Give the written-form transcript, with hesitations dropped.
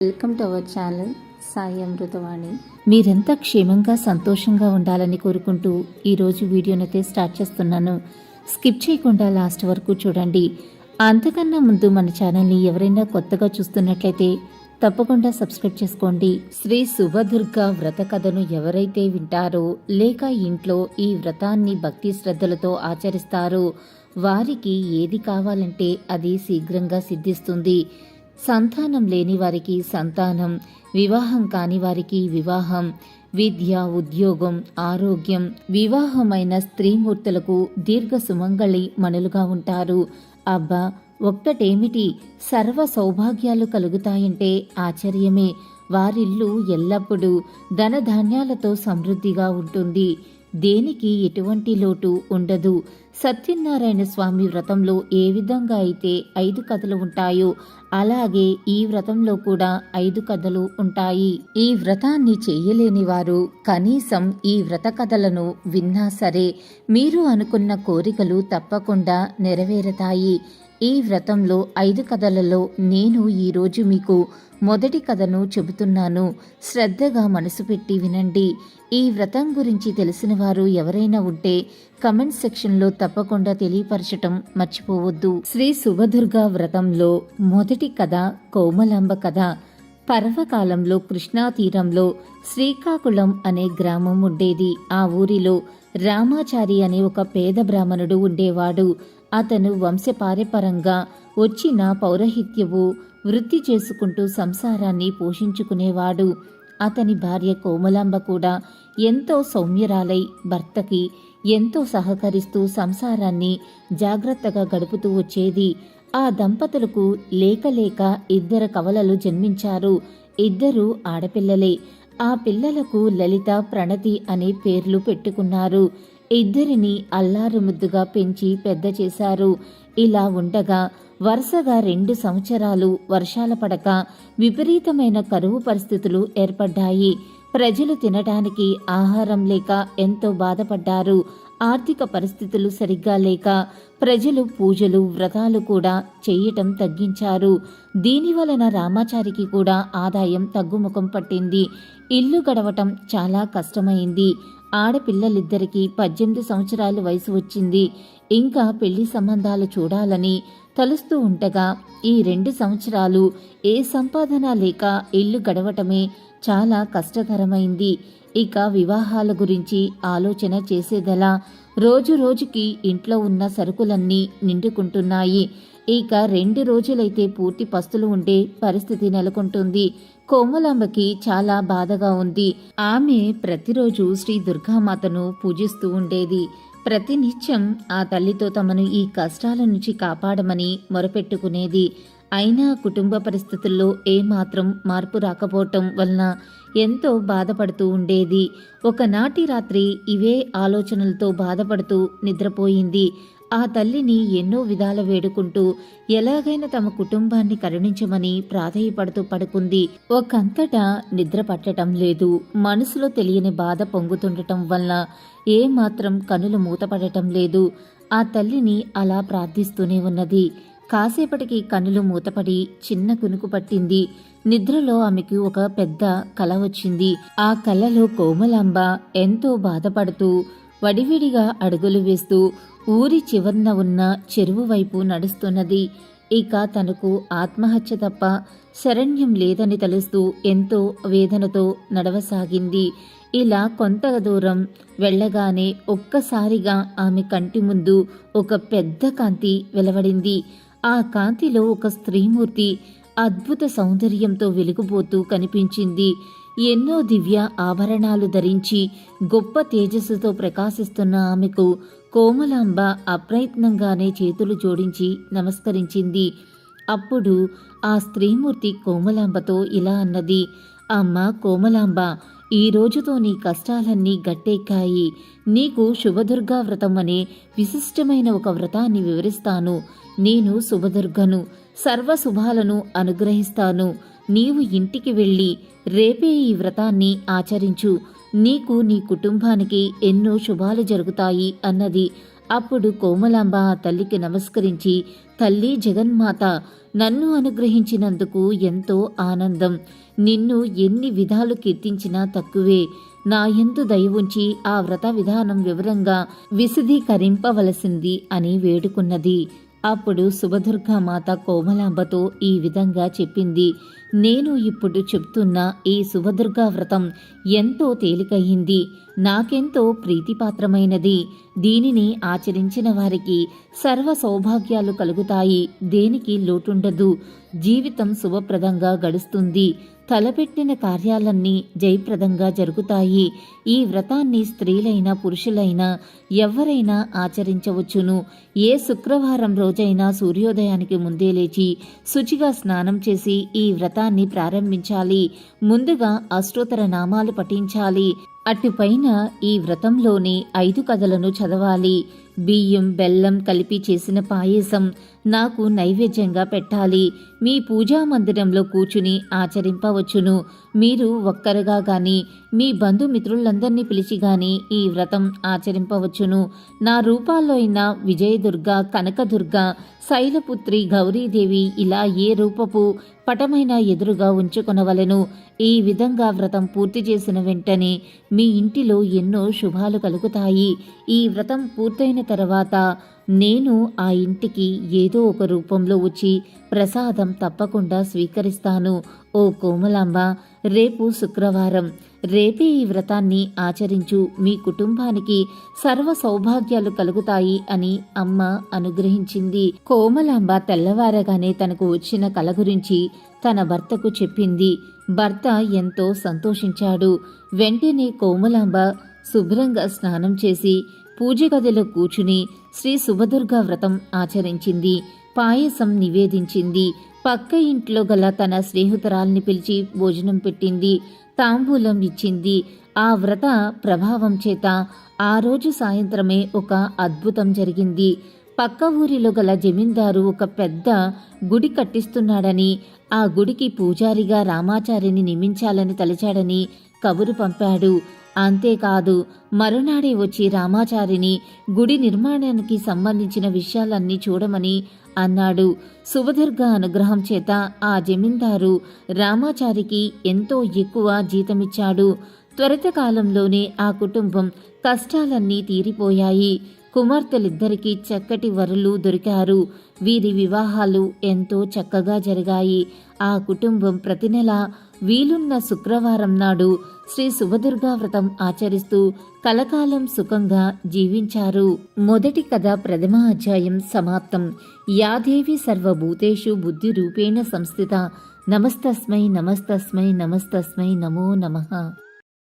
Welcome to our channel Sai Amruthavani. మీరెంత క్షేమంగా సంతోషంగా ఉండాలని కోరుకుంటూ ఈరోజు వీడియోనైతే స్టార్ట్ చేస్తున్నాను. స్కిప్ చేయకుండా లాస్ట్ వరకు చూడండి. అంతకన్నా ముందు మన ఛానల్ని ఎవరైనా కొత్తగా చూస్తున్నట్లయితే తప్పకుండా సబ్స్క్రైబ్ చేసుకోండి. శ్రీ శుభదుర్గ వ్రత కథను ఎవరైతే వింటారో లేక ఇంట్లో ఈ వ్రతాన్ని భక్తి శ్రద్ధలతో ఆచరిస్తారో వారికి ఏది కావాలంటే అది శీఘ్రంగా సిద్ధిస్తుంది. సంతానం లేని వారికి సంతానం, వివాహం కాని వారికి వివాహం, విద్య, ఉద్యోగం, ఆరోగ్యం, వివాహమైన స్త్రీమూర్తులకు దీర్ఘ సుమంగళి మనులుగా ఉంటారు. అబ్బా, ఒక్కటేమిటి, సర్వ సౌభాగ్యాలు కలుగుతాయంటే ఆశ్చర్యమే. వారిల్లు ఎల్లప్పుడూ ధనధాన్యాలతో సమృద్ధిగా ఉంటుంది. దేనికి ఎటువంటి లోటు ఉండదు. సత్యనారాయణ స్వామి వ్రతంలో ఏ విధంగా అయితే 5 కథలు ఉంటాయో అలాగే ఈ వ్రతంలో కూడా 5 కథలు ఉంటాయి. ఈ వ్రతాన్ని చేయలేని వారు కనీసం ఈ వ్రత కథలను విన్నా సరే మీరు అనుకున్న కోరికలు తప్పకుండా నెరవేరుతాయి. ఈ వ్రతంలో 5 కథలలో నేను ఈరోజు మీకు మొదటి కథను చెబుతున్నాను. శ్రద్ధగా మనసు పెట్టి వినండి. ఈ వ్రతం గురించి తెలిసిన వారు ఎవరైనా ఉంటే కమెంట్ సెక్షన్లో తప్పకుండా తెలియపరచటం మర్చిపోవద్దు. శ్రీ శుభదుర్గ వ్రతంలో మొదటి కథ కోమలాంబ కథ. పర్వకాలంలో కృష్ణా తీరంలో శ్రీకాకుళం అనే గ్రామం ఉండేది. ఆ ఊరిలో రామాచారి అనే ఒక పేద బ్రాహ్మణుడు ఉండేవాడు. అతను వంశపారంపరంగా వచ్చిన పౌరహిత్యవు వృత్తి చేసుకుంటూ సంసారాన్ని పోషించుకునేవాడు. అతని భార్య కోమలాంబ కూడా ఎంతో సౌమ్యరాలై భర్తకి ఎంతో సహకరిస్తూ సంసారాన్ని జాగ్రత్తగా గడుపుతూ వచ్చేది. ఆ దంపతులకు లేక 2 కవలలు జన్మించారు. 2 ఆడపిల్లలే. ఆ పిల్లలకు లలిత, ప్రణతి అనే పేర్లు పెట్టుకున్నారు. 2 అల్లారు ముద్దుగా పెంచి పెద్ద చేశారు. ఇలా ఉండగా వరుసగా 2 సంవత్సరాలు వర్షాల పడక విపరీతమైన కరువు పరిస్థితులు ఏర్పడ్డాయి. ప్రజలు తినడానికి ఆహారం లేక ఎంతో బాధపడ్డారు. ఆర్థిక పరిస్థితులు సరిగ్గా లేక ప్రజలు పూజలు, వ్రతాలు కూడా చేయటం తగ్గించారు. దీనివలన రామాచారికి కూడా ఆదాయం తగ్గుముఖం పట్టింది. ఇల్లు గడవటం చాలా కష్టమైంది. ఆడపిల్లలిద్దరికీ 18 సంవత్సరాలు వయసు వచ్చింది. ఇంకా పెళ్లి సంబంధాలు చూడాలని తలుస్తూ ఉండగా ఈ 2 సంవత్సరాలు ఏ సంపాదన లేక ఇల్లు గడవటమే చాలా కష్టతరమైంది. ఇక వివాహాల గురించి ఆలోచన చేసేదలా. రోజు రోజుకి ఇంట్లో ఉన్న సరుకులన్నీ నిండుకుంటున్నాయి. ఇక 2 రోజులైతే పూర్తి పస్తులు ఉండే పరిస్థితి నెలకొంటుంది. కోమలాంబకి చాలా బాధగా ఉంది. ఆమె ప్రతిరోజు శ్రీ దుర్గామాతను పూజిస్తూ ఉండేది. ప్రతినిత్యం ఆ తల్లితో తమను ఈ కష్టాల నుంచి కాపాడమని మొరపెట్టుకునేది. అయినా కుటుంబ పరిస్థితుల్లో ఏమాత్రం మార్పు రాకపోవటం వలన ఎంతో బాధపడుతూ ఉండేది. ఒకనాటి రాత్రి ఇవే ఆలోచనలతో బాధపడుతూ నిద్రపోయింది. ఆ తల్లిని ఎన్నో విధాల వేడుకుంటూ ఎలాగైనా తమ కుటుంబాన్ని కరుణించమని ప్రాధేయపడుతూ పడుకుంది. ఒకంతటా నిద్ర పట్టడం లేదు. మనసులో తెలియని బాధ పొంగుతుండటం వల్ల ఏమాత్రం కనులు మూతపడటం లేదు. ఆ తల్లిని అలా ప్రార్థిస్తూనే ఉన్నది. కాసేపటికి కనులు మూతపడి చిన్న కునుకు పట్టింది. నిద్రలో ఆమెకు ఒక పెద్ద కల వచ్చింది. ఆ కలలో కోమలాంబ ఎంతో బాధపడుతూ వడివిడిగా అడుగులు వేస్తూ ఊరి చివర్న ఉన్న చెరువు వైపు నడుస్తున్నది. ఇక తనకు ఆత్మహత్య తప్ప శరణ్యం లేదని తెలుస్తూ ఎంతో వేదనతో నడవసాగింది. ఇలా కొంత దూరం వెళ్ళగానే ఒక్కసారిగా ఆమె కంటి ముందు ఒక పెద్ద కాంతి వెలువడింది. ఆ కాంతిలో ఒక స్త్రీమూర్తి అద్భుత సౌందర్యంతో వెలిగిపోతూ కనిపించింది. ఎన్నో దివ్య ఆభరణాలు ధరించి గొప్ప తేజస్సుతో ప్రకాశిస్తున్న ఆమెకు కోమలాంబ అప్రయత్నంగానే చేతులు జోడించి నమస్కరించింది. అప్పుడు ఆ స్త్రీమూర్తి కోమలాంబతో ఇలా అన్నది. అమ్మా కోమలాంబ, ఈ రోజుతో నీ కష్టాలన్నీ గట్టెక్కాయి. నీకు శుభదుర్గా వ్రతం అనే విశిష్టమైన ఒక వ్రతాన్ని వివరిస్తాను. నేను శుభదుర్గను, సర్వశుభాలను అనుగ్రహిస్తాను. నీవు ఇంటికి వెళ్ళి రేపే ఈ వ్రతాన్ని ఆచరించు. నీకు నీ కుటుంబానికి ఎన్నో శుభాలు జరుగుతాయి అన్నది. అప్పుడు కోమలాంబ ఆ తల్లికి నమస్కరించి, తల్లి జగన్మాత, నన్ను అనుగ్రహించినందుకు ఎంతో ఆనందం. నిన్ను ఎన్ని విధాలు కీర్తించినా తక్కువే. నా యందు దయ ఉంచి ఆ వ్రత విధానం వివరంగా విశదీకరింపవలసింది అని వేడుకున్నది. అప్పుడు శుభదుర్గామాత కోమలాంబతో ఈ విధంగా చెప్పింది. నేను ఇప్పుడు చెప్తున్న ఈ శుభదుర్గా వ్రతం ఎంతో తేలికయింది, నాకెంతో ప్రీతిపాత్రమైనది. దీనిని ఆచరించిన వారికి సర్వ సౌభాగ్యాలు కలుగుతాయి, దేనికి లోటుండదు, జీవితం శుభప్రదంగా గడుస్తుంది, తలపెట్టిన కార్యాలన్నీ జయప్రదంగా జరుగుతాయి. ఈ వ్రతాన్ని స్త్రీలైనా పురుషులైనా ఎవరైనా ఆచరించవచ్చును. ఏ శుక్రవారం రోజైనా సూర్యోదయానికి ముందే లేచి శుచిగా స్నానం చేసి ఈ వ్రతాన్ని ప్రారంభించాలి. ముందుగా అష్టోత్తర నామాలు పఠించాలి. అటుపైన ఈ వ్రతంలోని 5 కథలను చదవాలి. బియ్యం బెల్లం కలిపి చేసిన పాయసం నాకు నైవేద్యంగా పెట్టాలి. మీ పూజా మందిరంలో కూర్చుని ఆచరింపవచ్చును. మీరు ఒక్కరుగా గాని మీ బంధుమిత్రులందరినీ పిలిచి గాని ఈ వ్రతం ఆచరింపవచ్చును. నా రూపాల్లో అయిన విజయదుర్గ, కనకదుర్గ, శైలపుత్రి, గౌరీదేవి ఇలా ఏ రూపపు పటమైన ఎదురుగా ఉంచుకొనవలెను. ఈ విధంగా వ్రతం పూర్తి చేసిన వెంటనే మీ ఇంటిలో ఎన్నో శుభాలు కలుగుతాయి. ఈ వ్రతం పూర్తయిన తర్వాత నేను ఆ ఇంటికి ఏదో ఒక రూపంలో వచ్చి ప్రసాదం తప్పకుండా స్వీకరిస్తాను. ఓ కోమలాంబ, రేపు శుక్రవారం, రేపే ఈ వ్రతాన్ని ఆచరించు. మీ కుటుంబానికి సర్వ సౌభాగ్యాలు కలుగుతాయి అని అమ్మ అనుగ్రహించింది. కోమలాంబ తెల్లవారగానే తనకు వచ్చిన కల గురించి తన భర్తకు చెప్పింది. భర్త ఎంతో సంతోషించాడు. వెంటనే కోమలాంబ శుభ్రంగా స్నానం చేసి పూజ గదిలో కూర్చుని శ్రీ శుభదుర్గా వ్రతం ఆచరించింది. పాయసం నివేదించింది. పక్క ఇంట్లో గల తన స్నేహితురాల్ని పిలిచి భోజనం పెట్టింది. తాంబూలం ఇచ్చింది. ఆ వ్రత ప్రభావం చేత ఆ రోజు సాయంత్రమే ఒక అద్భుతం జరిగింది. పక్క ఊరిలో గల జమీందారు ఒక పెద్ద గుడి కట్టిస్తున్నాడని, ఆ గుడికి పూజారిగా రామాచారిని నియమించాలని తలచాడని కబురు పంపాడు. అంతేకాదు, మరునాడే వచ్చి రామాచారిని గుడి నిర్మాణానికి సంబంధించిన విషయాలన్నీ చూడమని అన్నాడు. శుభదుర్గ అనుగ్రహం చేత ఆ జమీందారు రామాచారికి ఎంతో ఎక్కువ జీతమిచ్చాడు. త్వరిత కాలంలోనే ఆ కుటుంబం కష్టాలన్నీ తీరిపోయాయి. కుమార్తెలిద్దరికీ చక్కటి వరులు దొరికారు. వీరి వివాహాలు ఎంతో చక్కగా జరిగాయి. ఆ కుటుంబం ప్రతి నెల వీలున్న శుక్రవారం నాడు శ్రీ శుభదుర్గా వ్రతం ఆచరిస్తూ కలకాలం సుఖంగా జీవించారు. మొదటి కథ ప్రథమ అధ్యాయం సమాప్తం. యాదేవి సర్వభూతేషు బుద్ధి రూపేణ సంస్థిత. నమస్తస్మై నమస్తస్మై నమస్తస్మై నమో నమః.